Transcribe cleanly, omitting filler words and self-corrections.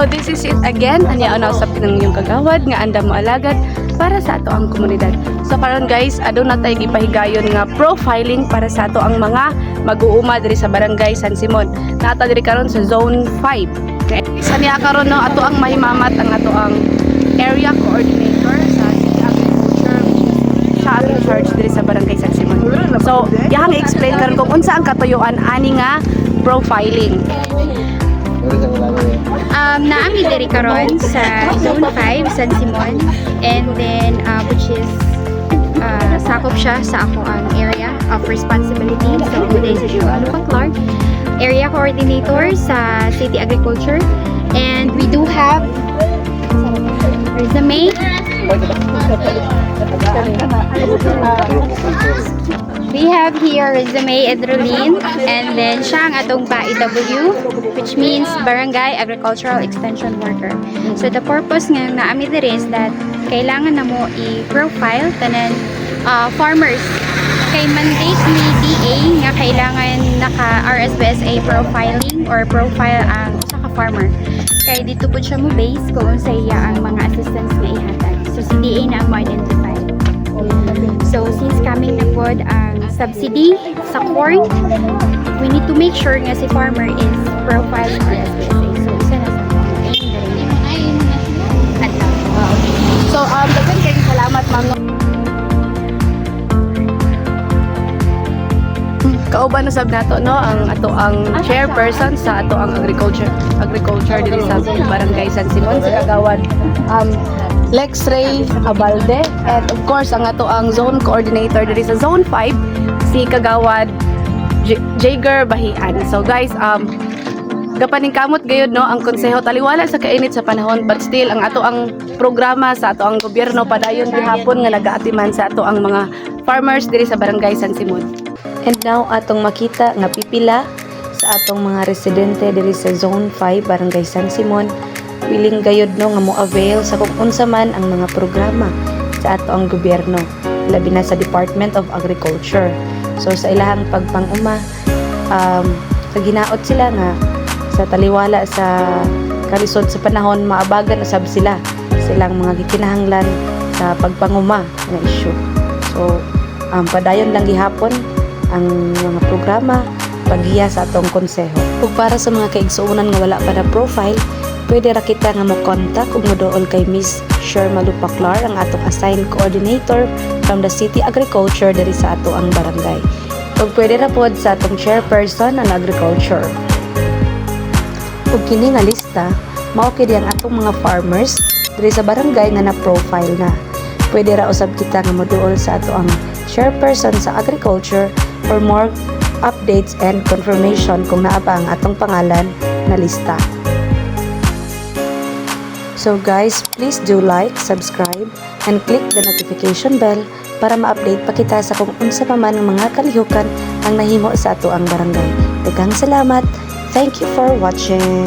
So this is it again. Anya ana usab ng inyong kagawad nga anda mo alagad para sa ato ang komunidad. So karon guys, adto na tay gipahigayon nga profiling para sa ato ang mga mag-uuma diri sa Barangay San Simon. Nata diri karon sa Zone 5. Okay. Sa niya karon no ato ang mahimamat ang ato ang area coordinator sa City Agriculture. Siya ang in charge diri sa Barangay San Simon. So, yahang i-explain karon kung unsa ang katuyuan ani nga profiling. Naami diri karon sa Zone 5 San Simon, and then which is sakop siya sa ako ang area of responsibility. So today si Joanna Clark, area coordinator sa City Agriculture, and we do have resume. We have here Resume Edrolin, and then siya ang atong PAEW, which means Barangay Agricultural Extension Worker. So the purpose nga naami diri is that kailangan na mo i-profile tanan farmers. Kay mandate ni DA nga kailangan naka RSBSA profiling or profile ang usa ka farmer. Kay dito po siya mo base kung sa iya ang mga assistance nga ihatag. So si DA na ang ma-identify. So since coming na pod ang subsidy sa corn, we need to make sure nga si farmer is profiled for SBSA. So isa na sa So dagan kay salamat ma'am. Kauban na sab nato no ang ato ang chairperson sa ato ang agriculture diri sa Barangay San Simon sa kagawad Lex Ray Abalde, and of course ang ato ang zone coordinator diri sa Zone 5 si kagawad Jager Bahian. So guys, gapaning kamot gayud no ang konseho taliwala sa kainit sa panahon, but still ang ato ang programa sa ato ang gobyerno padayon gihapon nga nagaatiman sa ato ang mga farmers diri sa Barangay San Simon. And now atong makita nga pipila sa atong mga residente diri sa Zone 5 Barangay San Simon willing gayud no nga mo-avail sa kung unsa man ang mga programa sa ato ang gobyerno, labi na sa Department of Agriculture. So sa ilahang pagpanguma, sa ginaot sila nga sa taliwala sa kalisod sa panahon, maabagan usab sila silang mga gikinahanglan sa pagpanguma nga issue. So padayon lang gihapon ang mga programa paghiya sa atong konseho. Ug para sa mga kaigsuonan nga wala pa na profile, pwede ra kita nga mo-contact ug moduol kay Miss Sherma Lupaclar, ang atong assigned coordinator from the City Agriculture diri sa ato ang barangay. Ug pwede ra pod sa atong chairperson ang agriculture. Ug kini nga lista mao kini ang atong mga farmers diri sa barangay nga na-profile na. Pwede ra usab kita nga moduol sa ato ang chairperson sa agriculture for more updates and confirmation kung naa pa ang atong pangalan na lista. So guys, please do like, subscribe, and click the notification bell para ma-update pa kita sa kung unsa pa man ang mga kalihukan ang nahimo sa ato ang barangay. Daghang salamat. Thank you for watching.